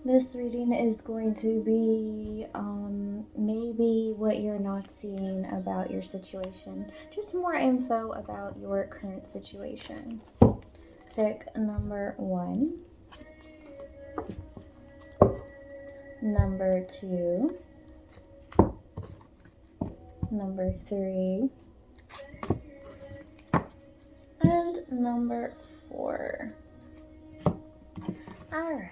This reading is going to be maybe what you're not seeing about your situation. Just more info about your current situation. Pick number 1, number 2, number 3, and number 4. Alright,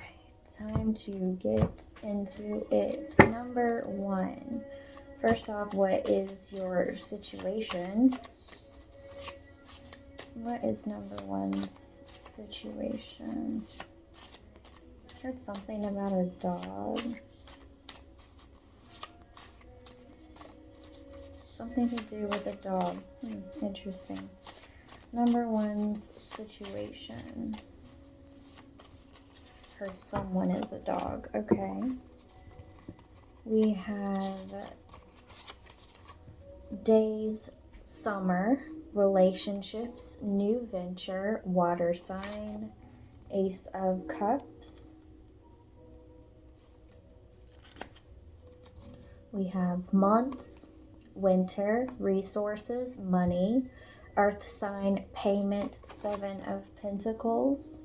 time to get into it. Number 1. First off, what is your situation? What is number 1's situation? I heard something about a dog. Something to do with a dog. Interesting. Number 1's situation. Heard someone is a dog. Okay. We have days, summer, relationships, new venture, water sign, Ace of Cups. We have months, winter, resources, money, earth sign, payment, 7 of Pentacles.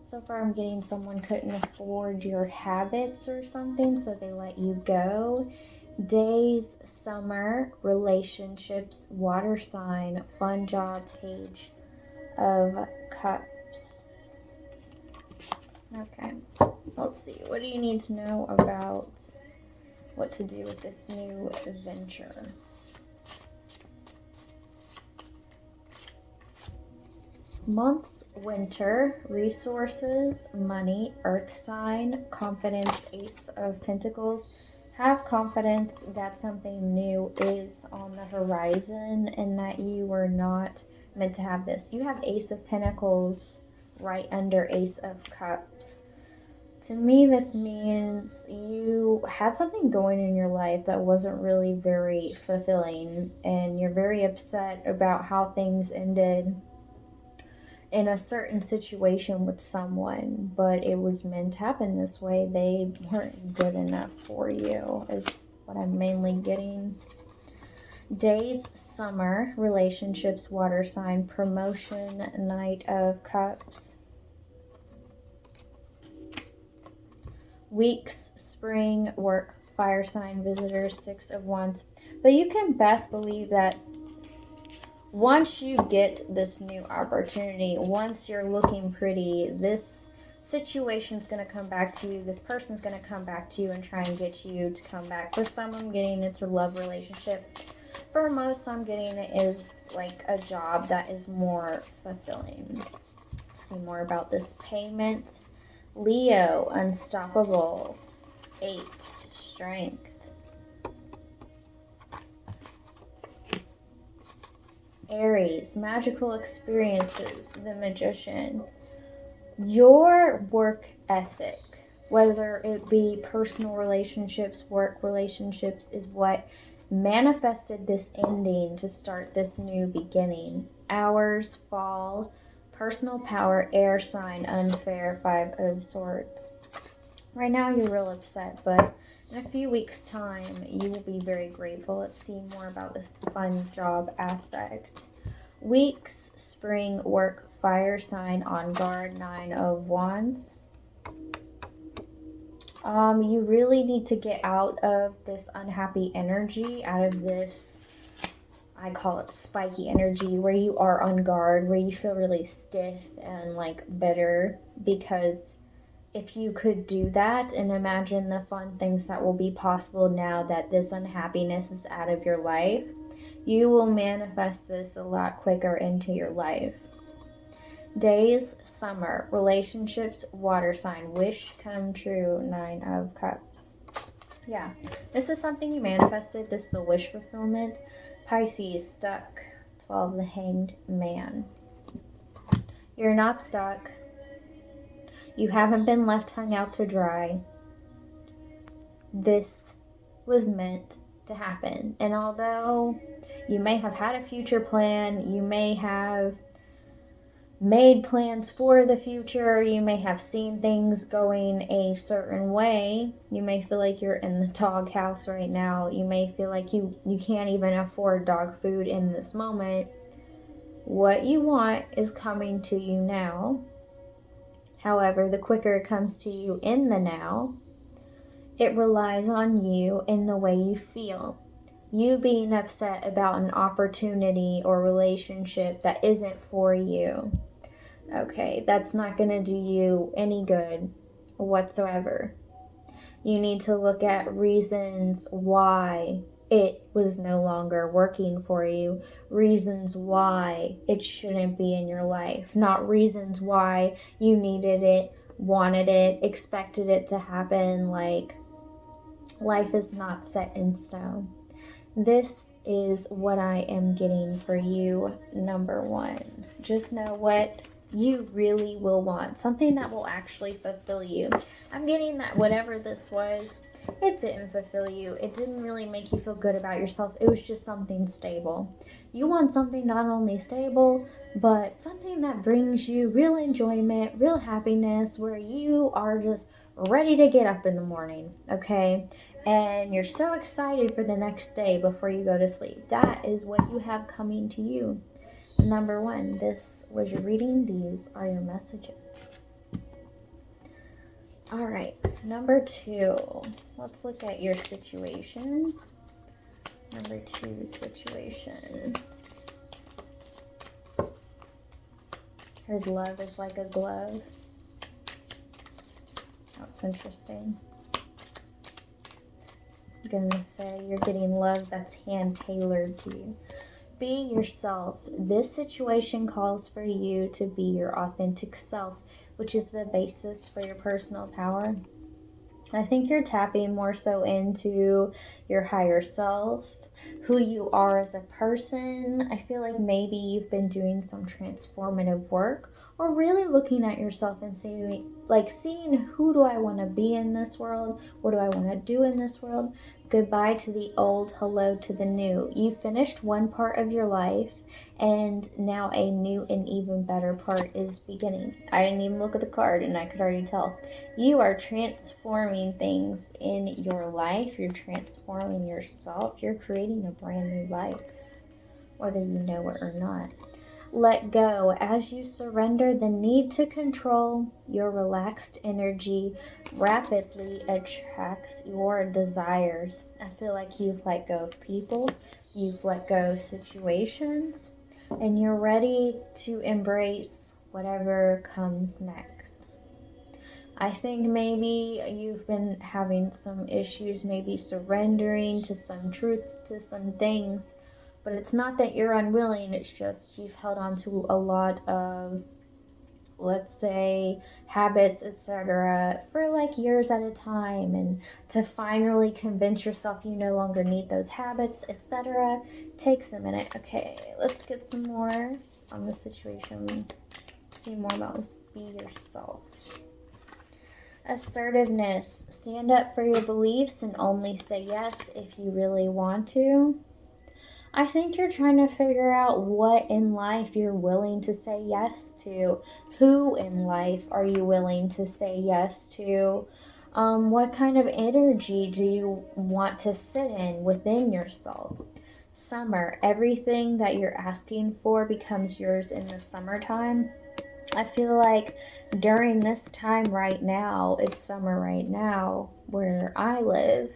So far I'm getting someone couldn't afford your habits or something, so they let you go. Days, summer, relationships, water sign, fun job, Page of Cups. Okay, let's see. What do you need to know about what to do with this new venture? Months, winter, resources, money, earth sign, confidence, Ace of Pentacles. Have confidence that something new is on the horizon and that you were not meant to have this. You have Ace of Pentacles right under Ace of Cups. To me, this means you had something going in your life that wasn't really very fulfilling, and you're very upset about how things ended in a certain situation with someone, but it was meant to happen this way. They weren't good enough for you, is what I'm mainly getting. Days, summer, relationships, water sign, promotion, Knight of Cups. Weeks, spring, work, fire sign, visitors, 6 of Wands. But you can best believe that once you get this new opportunity, once you're looking pretty, this situation's going to come back to you. This person's going to come back to you and try and get you to come back. For some, I'm getting it's a love relationship. For most, I'm getting it is like a job that is more fulfilling. See more about this payment. Leo, unstoppable, 8, strength. Aries, magical experiences, the Magician. Your work ethic, whether it be personal relationships, work relationships, is what manifested this ending to start this new beginning. Hours, fall, personal power, air sign, unfair, 5 of Swords. Right now you're real upset, but in a few weeks' time, you will be very grateful. Let's see more about this fun job aspect. Weeks, spring, work, fire sign, on guard, 9 of Wands. You really need to get out of this unhappy energy, out of this, I call it spiky energy, where you are on guard, where you feel really stiff and like bitter, because if you could do that and imagine the fun things that will be possible now that this unhappiness is out of your life, you will manifest this a lot quicker into your life. Days, summer, relationships, water sign, wish come true, 9 of Cups. Yeah, this is something you manifested. This is a wish fulfillment. Pisces, stuck, 12, the Hanged Man. You're not stuck. You haven't been left hung out to dry. This was meant to happen. And although you may have had a future plan, you may have made plans for the future. You may have seen things going a certain way. You may feel like you're in the doghouse right now. You may feel like you can't even afford dog food in this moment. What you want is coming to you now. However, the quicker it comes to you in the now, it relies on you in the way you feel. You being upset about an opportunity or relationship that isn't for you. Okay, that's not going to do you any good whatsoever. You need to look at reasons why it was no longer working for you, reasons why it shouldn't be in your life, not reasons why you needed it, wanted it, expected it to happen. Like, life is not set in stone. This is what I am getting for you, number one. Just know what you really will want. Something that will actually fulfill you. I'm getting that whatever this was, it didn't fulfill you. It didn't really make you feel good about yourself. It was just something stable. You want something not only stable, but something that brings you real enjoyment, real happiness, where you are just ready to get up in the morning, okay? And you're so excited for the next day before you go to sleep. That is what you have coming to you. Number one, this was your reading. These are your messages. All right, number two, let's look at your situation. Number two situation. Heard love is like a glove. That's interesting. I'm gonna say you're getting love that's hand-tailored to you. Be yourself. This situation calls for you to be your authentic self, which is the basis for your personal power. I think you're tapping more so into your higher self, who you are as a person. I feel like maybe you've been doing some transformative work, or really looking at yourself and seeing who do I want to be in this world? What do I want to do in this world? Goodbye to the old, hello to the new. You finished one part of your life, and now a new and even better part is beginning. I didn't even look at the card, and I could already tell. You are transforming things in your life. You're transforming yourself. You're creating a brand new life, whether you know it or not. Let go. As you surrender the need to control, your relaxed energy rapidly attracts your desires. I feel like you've let go of people, you've let go of situations, and you're ready to embrace whatever comes next. I think maybe you've been having some issues, maybe surrendering to some truth, to some things. But it's not that you're unwilling, it's just you've held on to a lot of, let's say, habits, etc., for like years at a time. And to finally convince yourself you no longer need those habits, etc., takes a minute. Okay, let's get some more on the situation. See more about this. Be yourself. Assertiveness. Stand up for your beliefs and only say yes if you really want to. I think you're trying to figure out what in life you're willing to say yes to. Who in life are you willing to say yes to? What kind of energy do you want to sit in within yourself? Summer. Everything that you're asking for becomes yours in the summertime. I feel like during this time right now, it's summer right now where I live.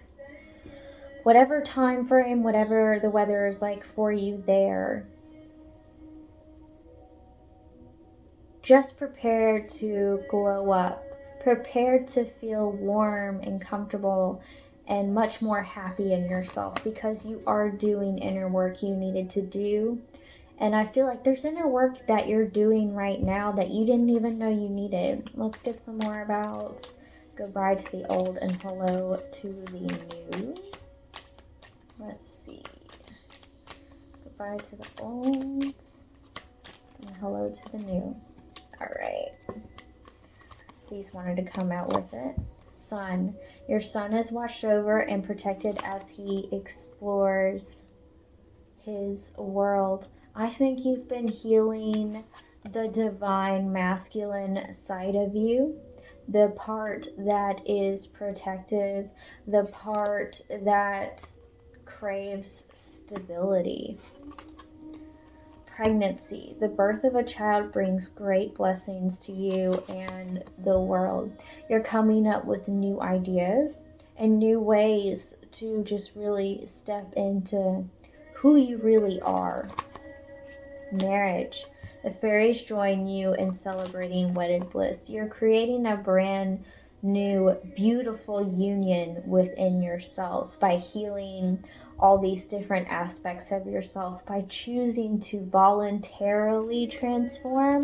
Whatever time frame, whatever the weather is like for you there, just prepare to glow up. Prepare to feel warm and comfortable and much more happy in yourself, because you are doing inner work you needed to do. And I feel like there's inner work that you're doing right now that you didn't even know you needed. Let's get some more about goodbye to the old and hello to the new. Let's see. Goodbye to the old and hello to the new. All right. These wanted to come out with it. Sun. Your son is watched over and protected as he explores his world. I think you've been healing the divine masculine side of you, the part that is protective, the part that craves stability. Pregnancy. The birth of a child brings great blessings to you and the world. You're coming up with new ideas and new ways to just really step into who you really are. Marriage. The fairies join you in celebrating wedded bliss. You're creating a brand new, beautiful union within yourself by healing all these different aspects of yourself, by choosing to voluntarily transform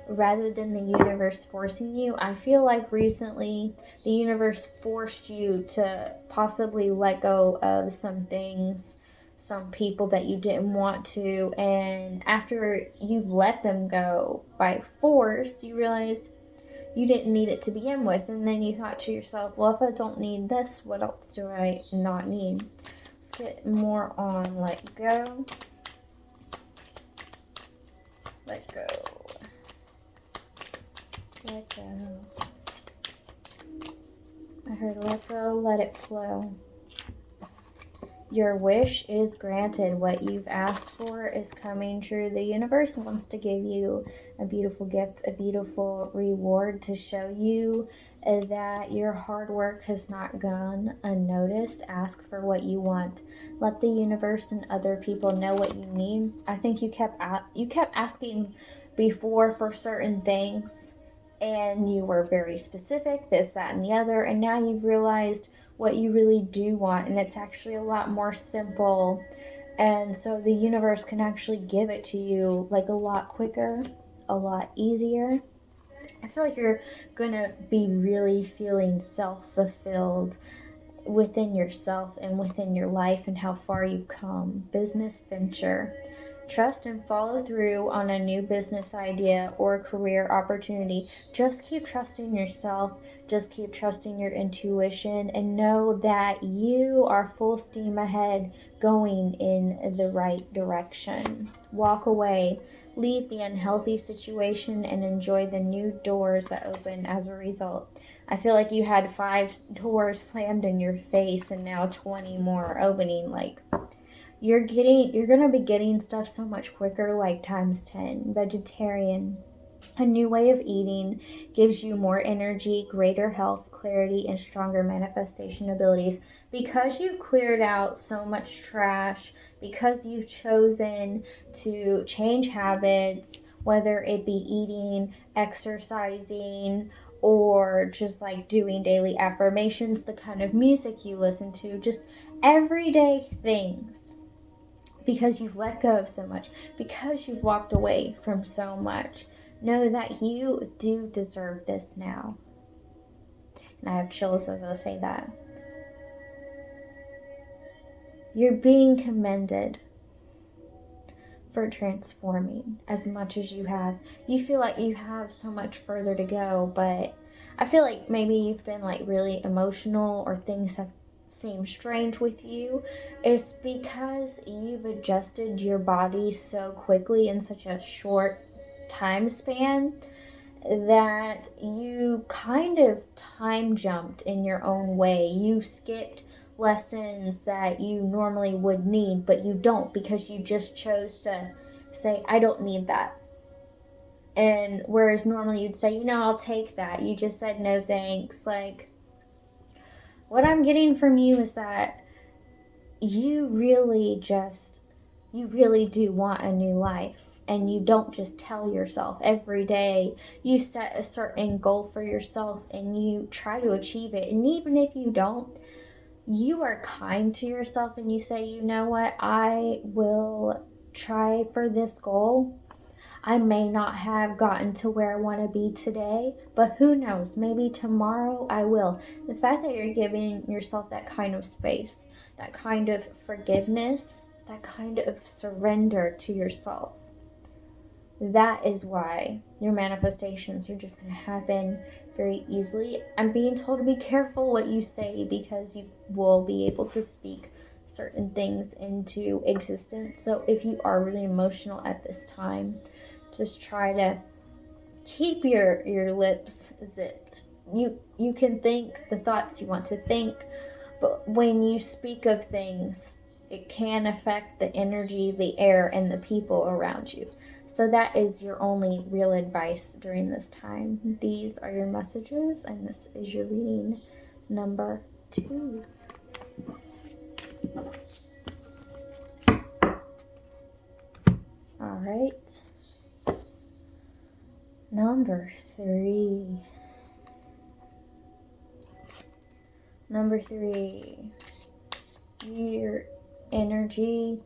rather than the universe forcing you. I feel like recently the universe forced you to possibly let go of some things, some people that you didn't want to, and after you let them go by force, you realized you didn't need it to begin with, and then you thought to yourself, well, if I don't need this, what else do I not need? Let's get more on let go. Let go. Let go. I heard let go, let it flow. Your wish is granted. What you've asked for is coming true. The universe wants to give you a beautiful gift, a beautiful reward to show you that your hard work has not gone unnoticed. Ask for what you want. Let the universe and other people know what you need. I think you kept asking before for certain things, and you were very specific, this, that, and the other, and now you've realized what you really do want, and it's actually a lot more simple, and so the universe can actually give it to you like a lot quicker, a lot easier. I feel like you're gonna be really feeling self-fulfilled within yourself and within your life and how far you've come. Business venture. Trust and follow through on a new business idea or career opportunity. Just keep trusting yourself. Just keep trusting your intuition and know that you are full steam ahead going in the right direction. Walk away. Leave the unhealthy situation and enjoy the new doors that open as a result. I feel like you had 5 doors slammed in your face and now 20 more are opening. Like, you're gonna be getting stuff so much quicker, like times 10. Vegetarian. A new way of eating gives you more energy, greater health, clarity, and stronger manifestation abilities. Because you've cleared out so much trash, because you've chosen to change habits, whether it be eating, exercising, or just like doing daily affirmations, the kind of music you listen to, just everyday things, because you've let go of so much, because you've walked away from so much. Know that you do deserve this now. And I have chills as I say that. You're being commended for transforming as much as you have. You feel like you have so much further to go, but I feel like maybe you've been like really emotional or things have seemed strange with you. It's because you've adjusted your body so quickly in such a short time span that you kind of time jumped in your own way. You skipped lessons that you normally would need, but you don't, because you just chose to say, I don't need that. And whereas normally you'd say, I'll take that. You just said, no thanks. Like, what I'm getting from you is that you really do want a new life. And you don't just tell yourself every day. You set a certain goal for yourself and you try to achieve it. And even if you don't, you are kind to yourself and you say, you know what, I will try for this goal. I may not have gotten to where I want to be today, but who knows, maybe tomorrow I will. The fact that you're giving yourself that kind of space, that kind of forgiveness, that kind of surrender to yourself, that is why your manifestations are just going to happen very easily. I'm being told to be careful what you say, because you will be able to speak certain things into existence. So if you are really emotional at this time, Just try to keep your lips zipped. You can think the thoughts you want to think, but when you speak of things, it can affect the energy, the air, and the people around you. So that is your only real advice during this time. These are your messages, and this is your reading number 2. All right. Number 3. Number 3. Your energy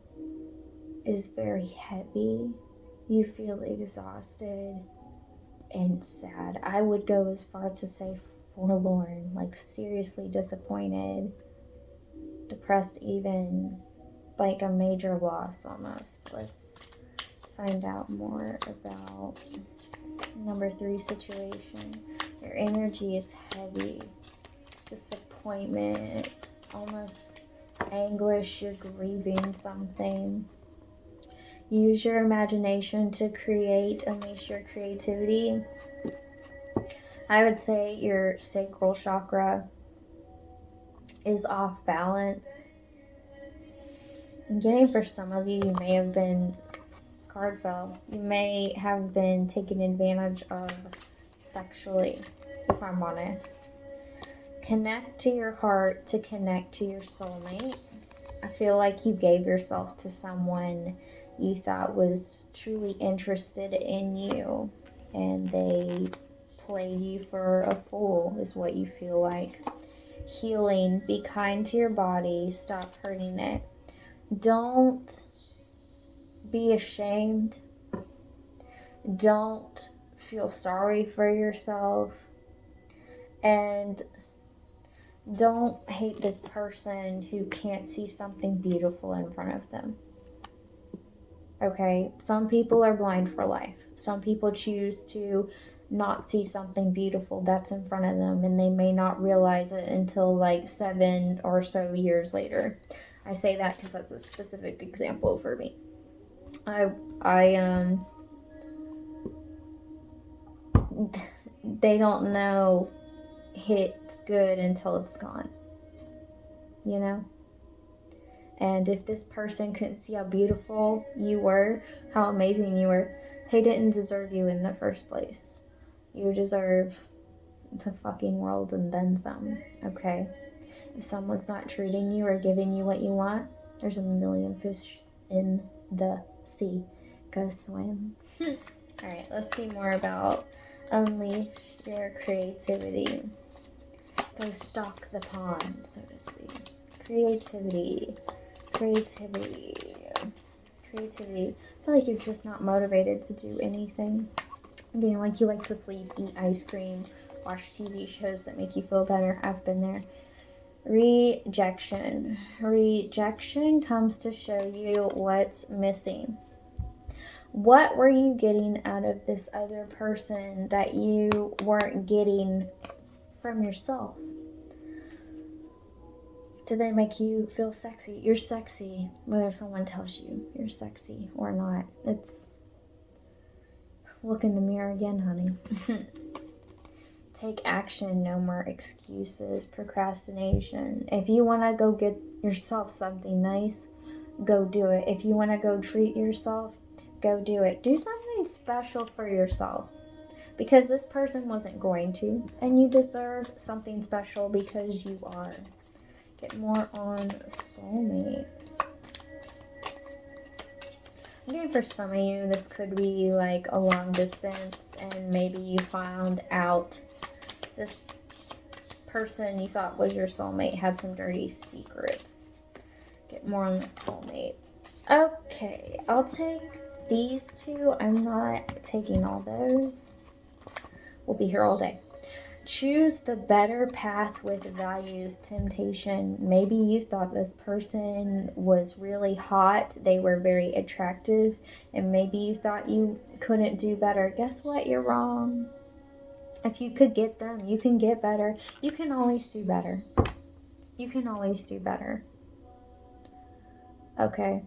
is very heavy. You feel exhausted and sad. I would go as far to say forlorn, like seriously disappointed, depressed, even like a major loss almost. Let's find out more about number 3 situation. Your energy is heavy, disappointment, almost anguish. You're grieving something. Use your imagination to create, unleash your creativity. I would say your sacral chakra is off balance. I'm getting for some of you, you may have been card fell. You may have been taken advantage of sexually, if I'm honest. Connect to your heart to connect to your soulmate. I feel like you gave yourself to someone you thought was truly interested in you, and they played you for a fool, is what you feel like. Healing. Be kind to your body. Stop hurting it. Don't be ashamed. Don't feel sorry for yourself. And don't hate this person who can't see something beautiful in front of them. Okay? Some people are blind for life. Some people choose to not see something beautiful that's in front of them, and they may not realize it until like 7 or so years later. I say that because that's a specific example for me. They don't know it's good until it's gone, you know? And if this person couldn't see how beautiful you were, how amazing you were, they didn't deserve you in the first place. You deserve the fucking world and then some, okay? If someone's not treating you or giving you what you want, there's a million fish in the sea. Go swim. Alright, let's see more about unleash your creativity. Go stock the pond, so to speak. Creativity. I feel like you're just not motivated to do anything. Again, like you like to sleep, eat ice cream, watch TV shows that make you feel better. I've been there. Rejection. Rejection comes to show you what's missing. What were you getting out of this other person that you weren't getting from yourself? Do they make you feel sexy? You're sexy, whether someone tells you you're sexy or not. It's look in the mirror again, honey. Take action, no more excuses, procrastination. If you want to go get yourself something nice, go do it. If you want to go treat yourself, go do it. Do something special for yourself, because this person wasn't going to, and you deserve something special because you are. Get more on soulmate. Again, for some of you, this could be like a long distance, and maybe you found out this person you thought was your soulmate had some dirty secrets. Get more on the soulmate. Okay, I'll take these 2. I'm not taking all those. We'll be here all day. Choose the better path with values. Temptation. Maybe you thought this person was really hot. They were very attractive. And maybe you thought you couldn't do better. Guess what? You're wrong. If you could get them, you can get better. You can always do better. You can always do better. Okay.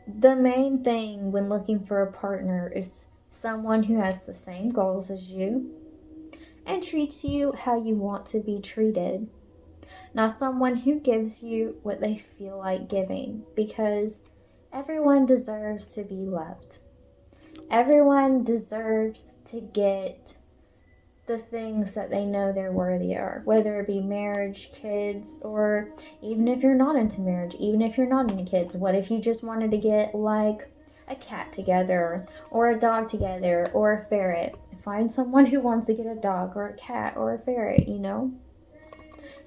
The main thing when looking for a partner is someone who has the same goals as you and treats you how you want to be treated. Not someone who gives you what they feel like giving, because everyone deserves to be loved. Everyone deserves to get the things that they know they're worthy of, whether it be marriage, kids, or even if you're not into marriage, even if you're not into kids. What if you just wanted to get like a cat together or a dog together or a ferret? Find someone who wants to get a dog or a cat or a ferret, you know?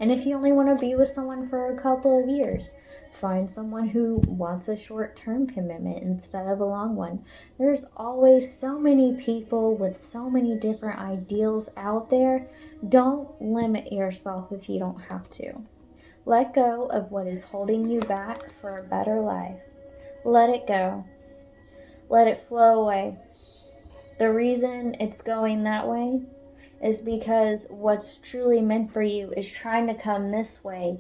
And if you only want to be with someone for a couple of years, find someone who wants a short-term commitment instead of a long one. There's always so many people with so many different ideals out there. Don't limit yourself if you don't have to. Let go of what is holding you back for a better life. Let it go. Let it flow away. The reason it's going that way is because what's truly meant for you is trying to come this way,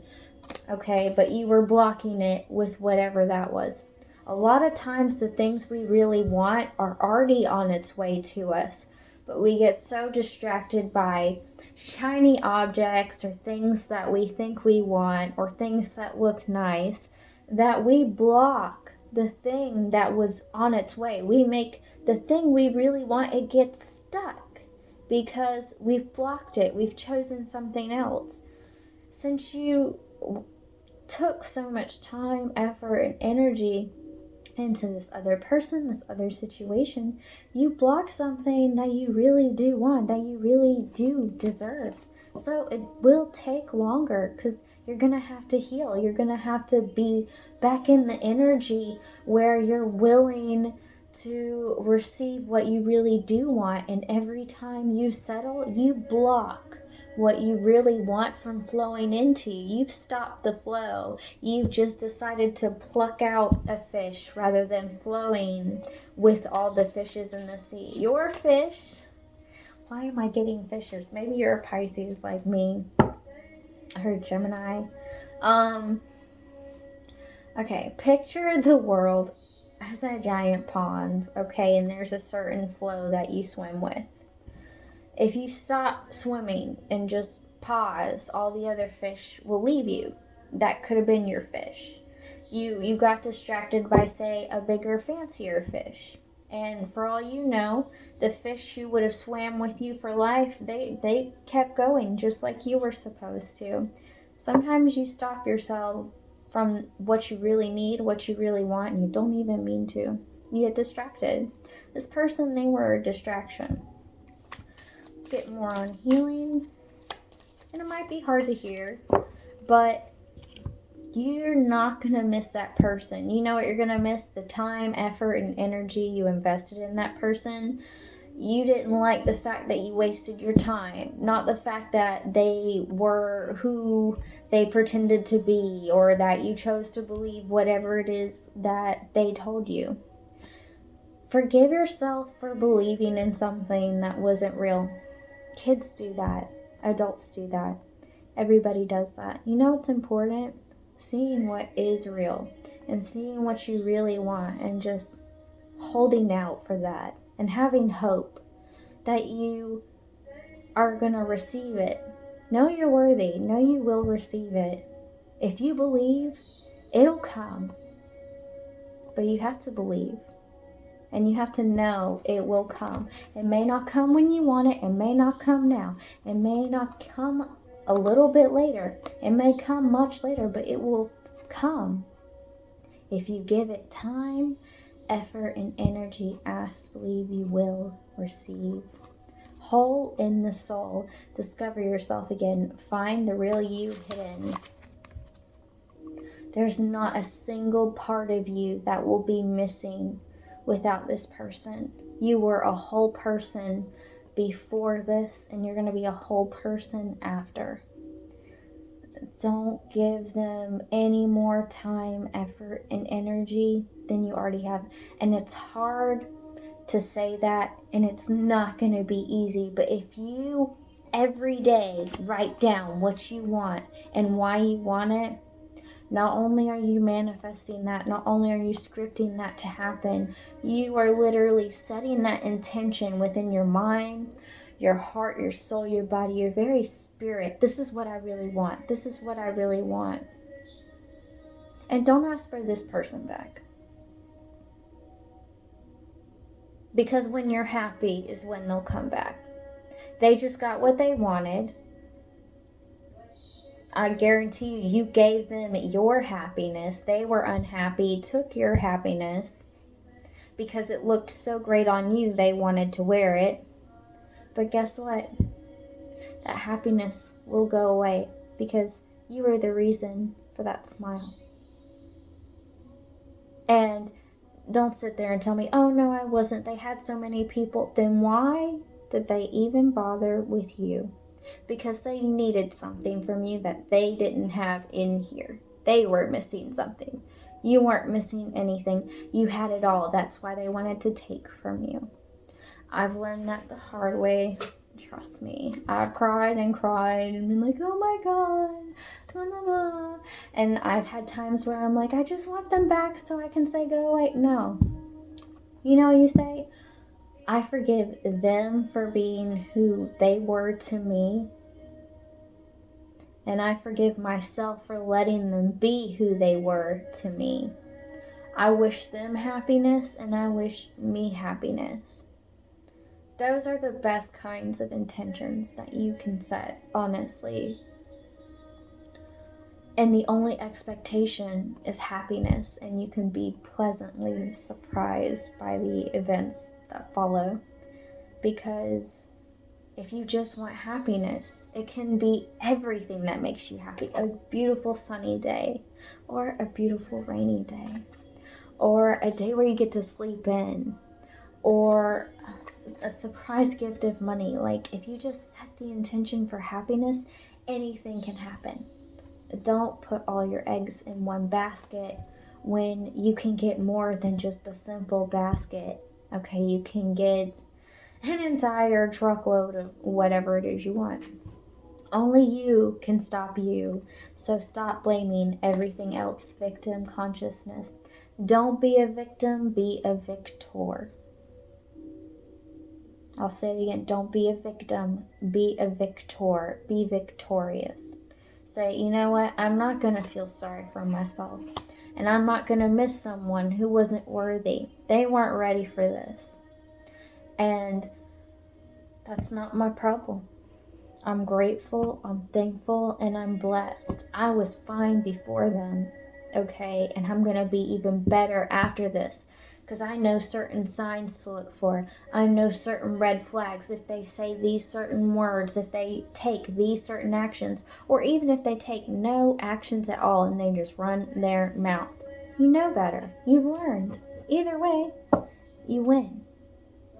okay? But you were blocking it with whatever that was. A lot of times the things we really want are already on its way to us, but we get so distracted by shiny objects or things that we think we want or things that look nice that we block the thing that was on its way. We make the thing we really want, it gets stuck because we've blocked it. We've chosen something else. Since you took so much time, effort, and energy into this other person, this other situation, you block something that you really do want, that you really do deserve. So it will take longer because you're going to have to heal. You're going to have to be back in the energy where you're willing to receive what you really do want. And every time you settle, you block what you really want from flowing into you. You've stopped the flow. You've just decided to pluck out a fish rather than flowing with all the fishes in the sea. Your fish. Why am I getting fishes? Maybe you're a Pisces like me. I heard Gemini. Okay, picture the world as a giant pond, okay, and there's a certain flow that you swim with. If you stop swimming and just pause, all the other fish will leave you. That could have been your fish. You got distracted by, say, a bigger, fancier fish. And for all you know, the fish who would have swam with you for life, they kept going just like you were supposed to. Sometimes you stop yourself from what you really need, what you really want, and you don't even mean to. You get distracted. This person, they were a distraction. Let's get more on healing. And it might be hard to hear, but you're not going to miss that person. You know what you're going to miss? The time, effort, and energy you invested in that person. You didn't like the fact that you wasted your time, not the fact that they were who they pretended to be or that you chose to believe whatever it is that they told you. Forgive yourself for believing in something that wasn't real. Kids do that. Adults do that. Everybody does that. You know what's important? Seeing what is real and seeing what you really want and just holding out for that and having hope that you are going to receive it. Know you're worthy. Know you will receive it. If you believe, it'll come. But you have to believe. And you have to know it will come. It may not come when you want it. It may not come now. It may not come a little bit later. It may come much later, but it will come. If you give it time, effort, and energy, ask, believe, you will receive. Whole in the soul. Discover yourself again. Find the real you hidden. There's not a single part of you that will be missing without this person. You were a whole person before this, and you're going to be a whole person after. Don't give them any more time, effort, and energy than you already have. And it's hard to say that, and it's not going to be easy, but if you every day write down what you want and why you want it, Not only are you manifesting that, not only are you scripting that to happen, you are literally setting that intention within your mind, your heart, your soul, your body, your very spirit. This is what I really want. This is what I really want. And don't ask for this person back. Because when you're happy is when they'll come back. They just got what they wanted. I guarantee you gave them your happiness. They were unhappy, took your happiness because it looked so great on you, they wanted to wear it. But guess what? That happiness will go away because you were the reason for that smile. And don't sit there and tell me, oh no, I wasn't. They had so many people. Then why did they even bother with you? Because they needed something from you that they didn't have in here. They were missing something. You weren't missing anything. You had it all. That's why they wanted to take from you. I've learned that the hard way. Trust me. I've cried and cried and been like, oh my God. Blah, blah, blah. And I've had times where I'm like, I just want them back so I can say go away. No. You know what you say? I forgive them for being who they were to me. And I forgive myself for letting them be who they were to me. I wish them happiness and I wish me happiness. Those are the best kinds of intentions that you can set, honestly. And the only expectation is happiness, and you can be pleasantly surprised by the events that follow. Because if you just want happiness, it can be everything that makes you happy. A beautiful sunny day, or a beautiful rainy day, or a day where you get to sleep in, or a surprise gift of money. Like, if you just set the intention for happiness, anything can happen. Don't put all your eggs in one basket when you can get more than just a simple basket. Okay, you can get an entire truckload of whatever it is you want. Only you can stop you. So stop blaming everything else. Victim consciousness. Don't be a victim, be a victor. I'll say it again. Don't be a victim, be a victor. Be victorious. Say, you know what? I'm not going to feel sorry for myself. And I'm not going to miss someone who wasn't worthy. They weren't ready for this. And that's not my problem. I'm grateful, I'm thankful, and I'm blessed. I was fine before them, okay? And I'm going to be even better after this. Because I know certain signs to look for. I know certain red flags if they say these certain words, if they take these certain actions, or even if they take no actions at all and they just run their mouth. You know better. You've learned. Either way, you win.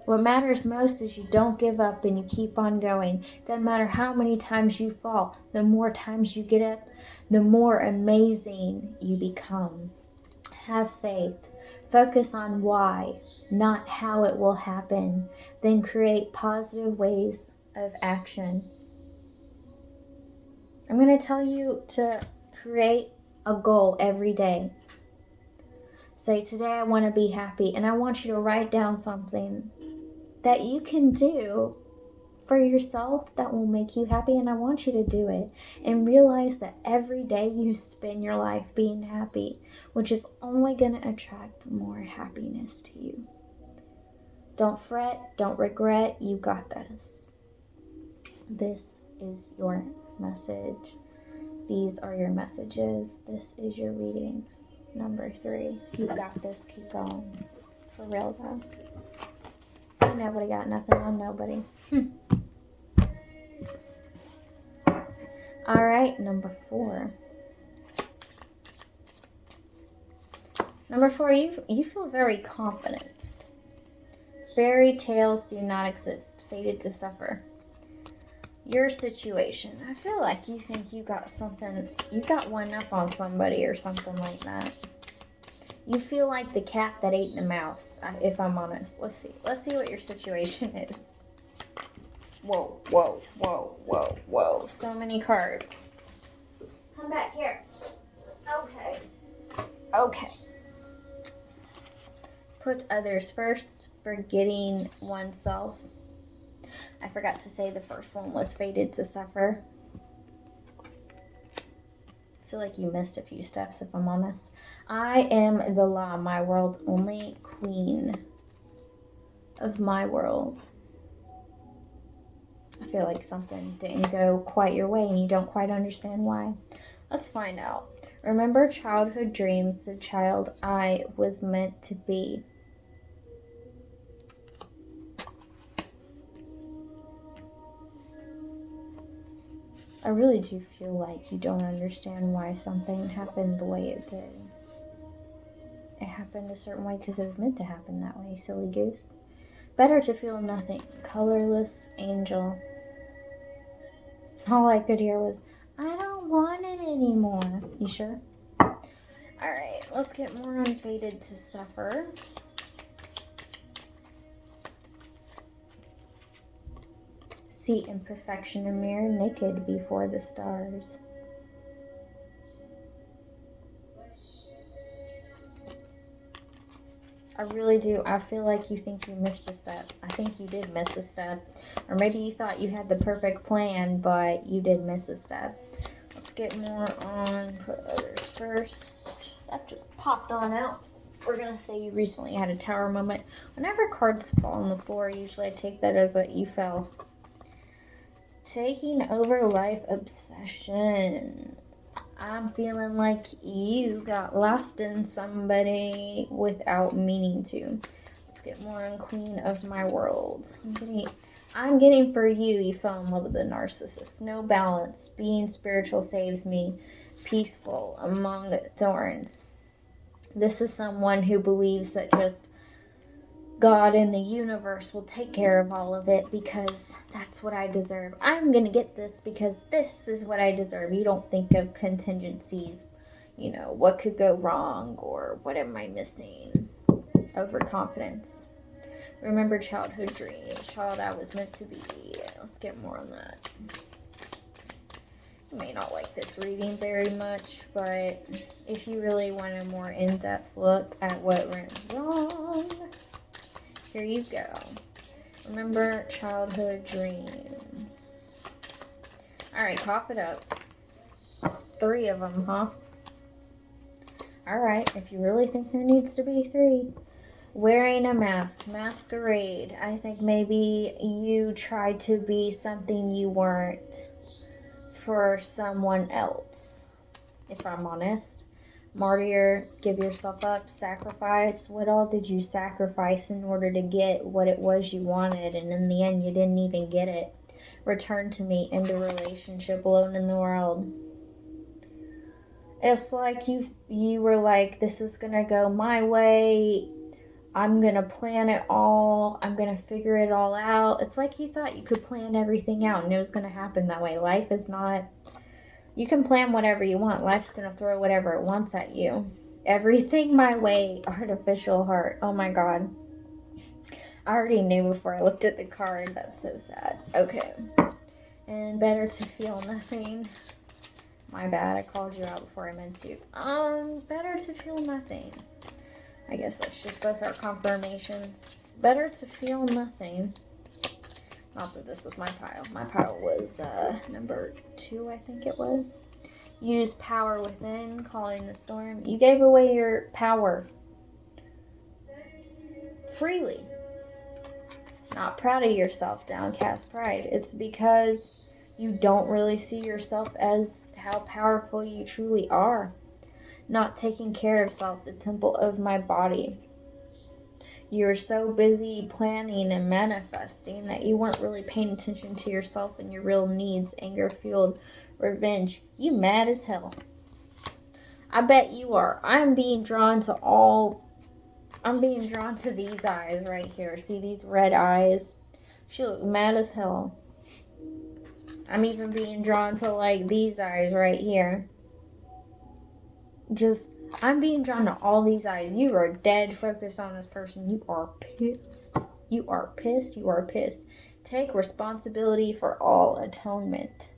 What matters most is you don't give up and you keep on going. Doesn't matter how many times you fall, the more times you get up, the more amazing you become. Have faith. Focus on why, not how it will happen. Then create positive ways of action. I'm going to tell you to create a goal every day. Say, today I want to be happy, and I want you to write down something that you can do for yourself that will make you happy, and I want you to do it and realize that every day you spend your life being happy, which is only going to attract more happiness to you. Don't fret, don't regret, you got this. This is your message. These are your messages. This is your reading. Number 3. You got this, keep going. For real though. Ain't nobody got nothing on nobody. All right, number 4. Number 4, you feel very confident. Fairy tales do not exist. Fated to suffer. Your situation. I feel like you think you got something. You got one up on somebody or something like that. You feel like the cat that ate the mouse. If I'm honest. Let's see. Let's see what your situation is. Whoa, whoa, whoa, whoa, whoa. So many cards. Come back here. Okay. Okay. Put others first, forgetting oneself. I forgot to say the first one was fated to suffer. I feel like you missed a few steps, if I'm honest. I am the law, my world, only queen of my world. I feel like something didn't go quite your way and you don't quite understand why. Let's find out. Remember childhood dreams, the child I was meant to be. I really do feel like you don't understand why something happened the way it did. It happened a certain way because it was meant to happen that way, silly goose. Better to feel nothing. Colorless angel. All I could hear was, I don't want it anymore. You sure? Alright, let's get more on fated to suffer. See imperfection, a mirror naked before the stars. I really do. I feel like you think you missed a step. I think you did miss a step. Or maybe you thought you had the perfect plan, but you did miss a step. Let's get more on put others first. That just popped on out. We're going to say you recently had a tower moment. Whenever cards fall on the floor, usually I take that as a you fell. Taking over life obsession. I'm feeling like you got lost in somebody without meaning to. Let's get more on Queen of my world. I'm getting for you. You fell in love with a narcissist. No balance. Being spiritual saves me. Peaceful among thorns. This is someone who believes that just God and the universe will take care of all of it because that's what I deserve. I'm going to get this because this is what I deserve. You don't think of contingencies, you know, what could go wrong or what am I missing? Overconfidence. Remember childhood dreams, child I was meant to be. Let's get more on that. You may not like this reading very much, but if you really want a more in-depth look at what went wrong, here you go. Remember childhood dreams. Alright, cough it up. 3 of them, huh? Alright, if you really think there needs to be 3. Wearing a mask. Masquerade. I think maybe you tried to be something you weren't for someone else, if I'm honest. Martyr, give yourself up, sacrifice. What all did you sacrifice in order to get what it was you wanted, and in the end you didn't even get it? Return to me, end a relationship, alone in the world. It's like you were like, this is gonna go my way, I'm gonna plan it all, I'm gonna figure it all out. It's like you thought you could plan everything out and it was gonna happen that way. Life is not. You can plan whatever you want. Life's going to throw whatever it wants at you. Everything my way, artificial heart. Oh my God. I already knew before I looked at the card. That's so sad. Okay. And better to feel nothing. My bad. I called you out before I meant to. Better to feel nothing. I guess that's just both our confirmations. Better to feel nothing. Not that this was my pile. My pile was number 2, I think it was. Use power within, calling the storm. You gave away your power freely. Not proud of yourself, downcast pride. It's because you don't really see yourself as how powerful you truly are. Not taking care of self, the temple of my body. You're so busy planning and manifesting that you weren't really paying attention to yourself and your real needs, anger fueled, revenge. You mad as hell. I bet you are. I'm being drawn to these eyes right here. See these red eyes? She look mad as hell. I'm even being drawn to like these eyes right here. I'm being drawn to all these eyes. You are dead focused on this person. You are pissed. You are pissed. You are pissed. Take responsibility for all atonement.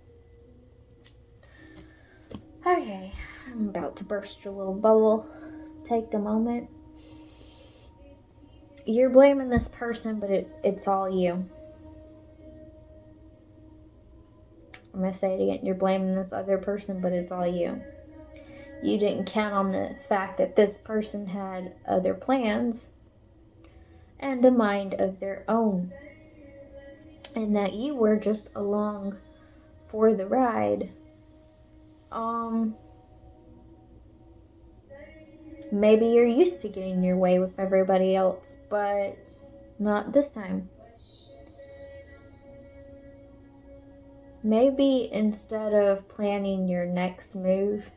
Okay, I'm about to burst your little bubble. Take a moment. You're blaming this person, but it's all you. I'm going to say it again. You're blaming this other person, but it's all you. You didn't count on the fact that this person had other plans and a mind of their own, and that you were just along for the ride. Maybe you're used to getting your way with everybody else, but not this time. Maybe instead of planning your next move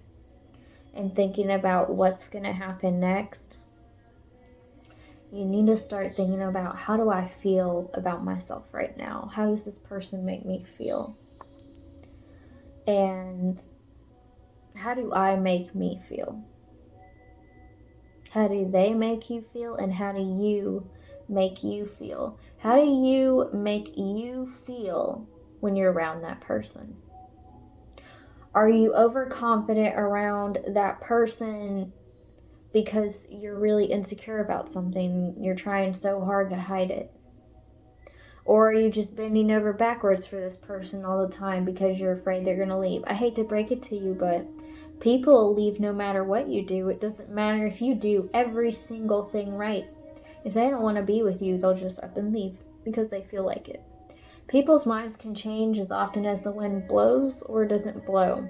and thinking about what's going to happen next, you need to start thinking about, how do I feel about myself right now? How does this person make me feel? And how do I make me feel? How do they make you feel? And how do you make you feel? How do you make you feel when you're around that person? Are you overconfident around that person because you're really insecure about something? You're trying so hard to hide it. Or are you just bending over backwards for this person all the time because you're afraid they're going to leave? I hate to break it to you, but people leave no matter what you do. It doesn't matter if you do every single thing right. If they don't want to be with you, they'll just up and leave because they feel like it. People's minds can change as often as the wind blows or doesn't blow.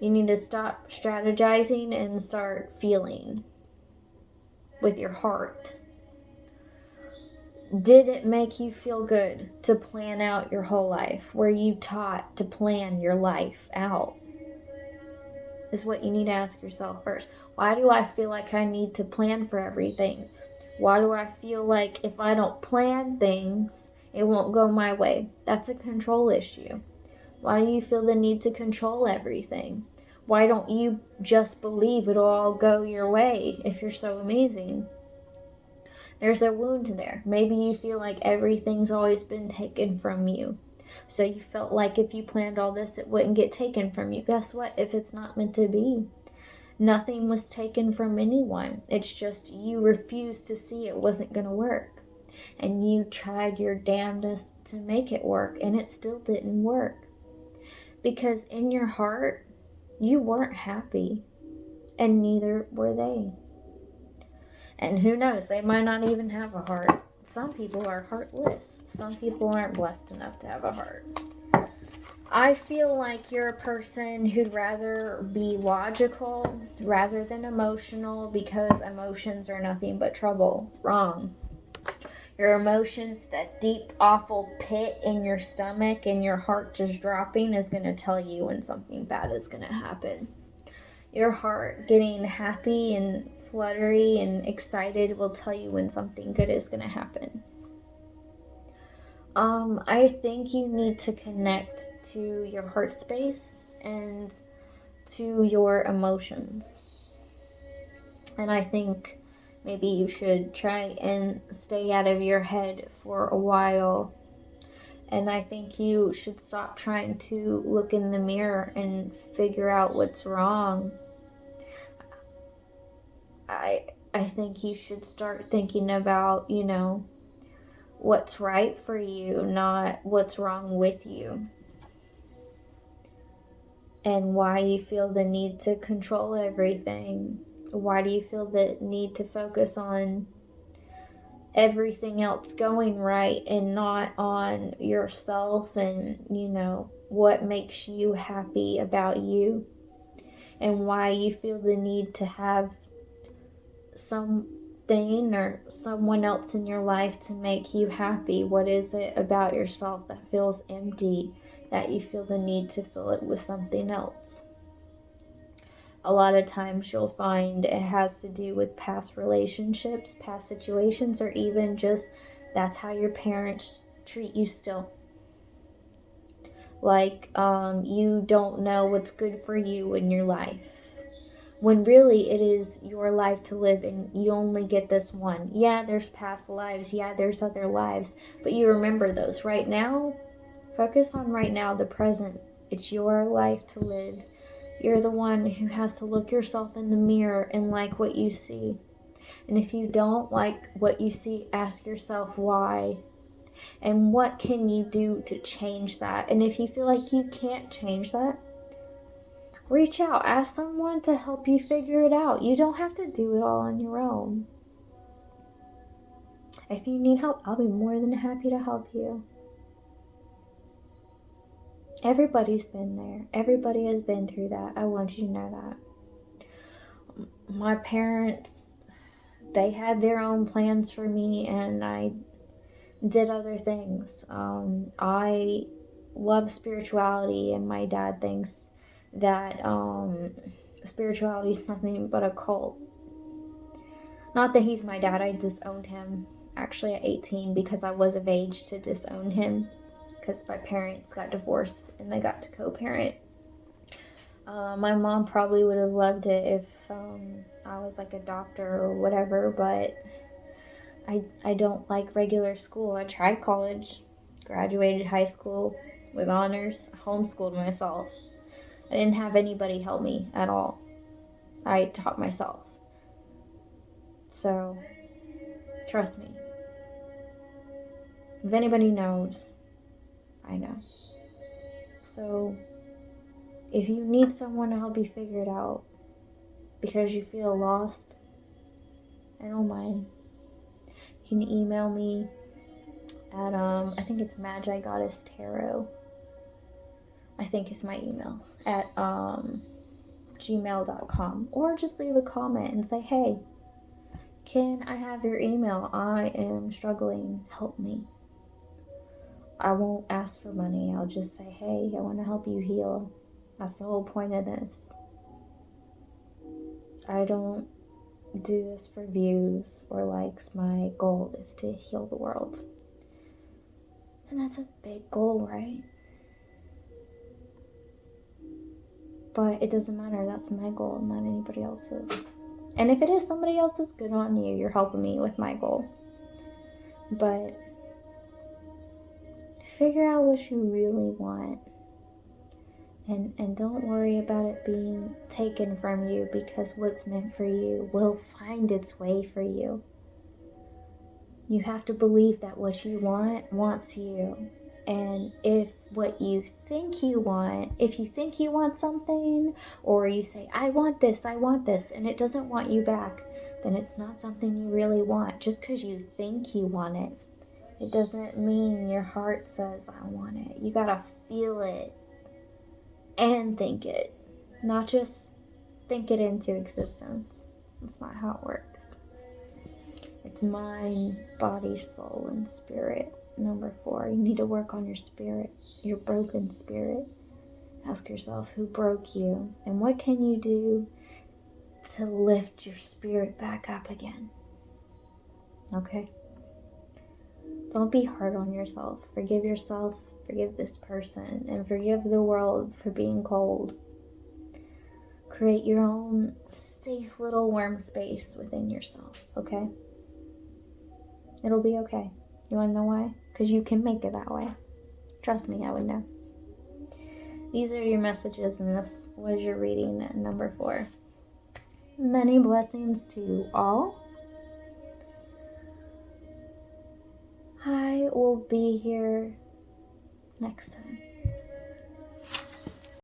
You need to stop strategizing and start feeling with your heart. Did it make you feel good to plan out your whole life? Were you taught to plan your life out? Is what you need to ask yourself first. Why do I feel like I need to plan for everything? Why do I feel like if I don't plan things, it won't go my way? That's a control issue. Why do you feel the need to control everything? Why don't you just believe it'll all go your way if you're so amazing? There's a wound there. Maybe you feel like everything's always been taken from you. So you felt like if you planned all this, it wouldn't get taken from you. Guess what? If it's not meant to be, nothing was taken from anyone. It's just you refused to see it wasn't going to work. And you tried your damnedest to make it work, and it still didn't work. Because in your heart, you weren't happy, and neither were they. And who knows, they might not even have a heart. Some people are heartless. Some people aren't blessed enough to have a heart. I feel like you're a person who'd rather be logical rather than emotional, because emotions are nothing but trouble. Wrong. Your emotions, that deep, awful pit in your stomach and your heart just dropping, is going to tell you when something bad is going to happen. Your heart getting happy and fluttery and excited will tell you when something good is going to happen. I think you need to connect to your heart space and to your emotions. And I think maybe you should try and stay out of your head for a while. And I think you should stop trying to look in the mirror and figure out what's wrong. I think you should start thinking about, what's right for you, not what's wrong with you. And why you feel the need to control everything. Why do you feel the need to focus on everything else going right and not on yourself and, what makes you happy about you? And why you feel the need to have something or someone else in your life to make you happy. What is it about yourself that feels empty, that you feel the need to fill it with something else? A lot of times you'll find it has to do with past relationships, past situations, or even just that's how your parents treat you still. Like, you don't know what's good for you in your life, when really it is your life to live and you only get this one. Yeah, there's past lives. Yeah, there's other lives. But you remember those. Right now, focus on right now, the present. It's your life to live. You're the one who has to look yourself in the mirror and like what you see. And if you don't like what you see, ask yourself why. And what can you do to change that? And if you feel like you can't change that, reach out. Ask someone to help you figure it out. You don't have to do it all on your own. If you need help, I'll be more than happy to help you. Everybody's been there. Everybody has been through that. I want you to know that. My parents, they had their own plans for me, and I did other things. I love spirituality, and my dad thinks that spirituality is nothing but a cult. Not that he's my dad, I disowned him actually at 18 because I was of age to disown him, because my parents got divorced and they got to co-parent. My mom probably would have loved it if I was like a doctor or whatever, but I don't like regular school. I tried college, graduated high school with honors, homeschooled myself. I didn't have anybody help me at all. I taught myself. So, trust me. If anybody knows, I know. So, if you need someone to help you figure it out because you feel lost, I don't mind. You can email me at, I think it's Magi Goddess Tarot. I think is my email at gmail.com, or just leave a comment and say, hey, can I have your email? I am struggling. Help me. I won't ask for money. I'll just say, hey, I want to help you heal. That's the whole point of this. I don't do this for views or likes. My goal is to heal the world. And that's a big goal, right? But it doesn't matter. That's my goal, not anybody else's. And if it is somebody else's, good on you. You're helping me with my goal. But figure out what you really want. And don't worry about it being taken from you, because what's meant for you will find its way for you. You have to believe that what you want wants you. And if what you think you want, if you think you want something, or you say, I want this, and it doesn't want you back, then it's not something you really want. Just because you think you want it, it doesn't mean your heart says, I want it. You gotta feel it and think it, not just think it into existence. That's not how it works. It's mind, body, soul, and spirit. Number 4, you need to work on your spirit, your broken spirit. Ask yourself, who broke you? And what can you do to lift your spirit back up again? Okay? Don't be hard on yourself. Forgive yourself, forgive this person, and forgive the world for being cold. Create your own safe little warm space within yourself, okay? It'll be okay. You want to know why? Because you can make it that way. Trust me, I would know. These are your messages, and this was your reading at number 4. Many blessings to all. I will be here next time.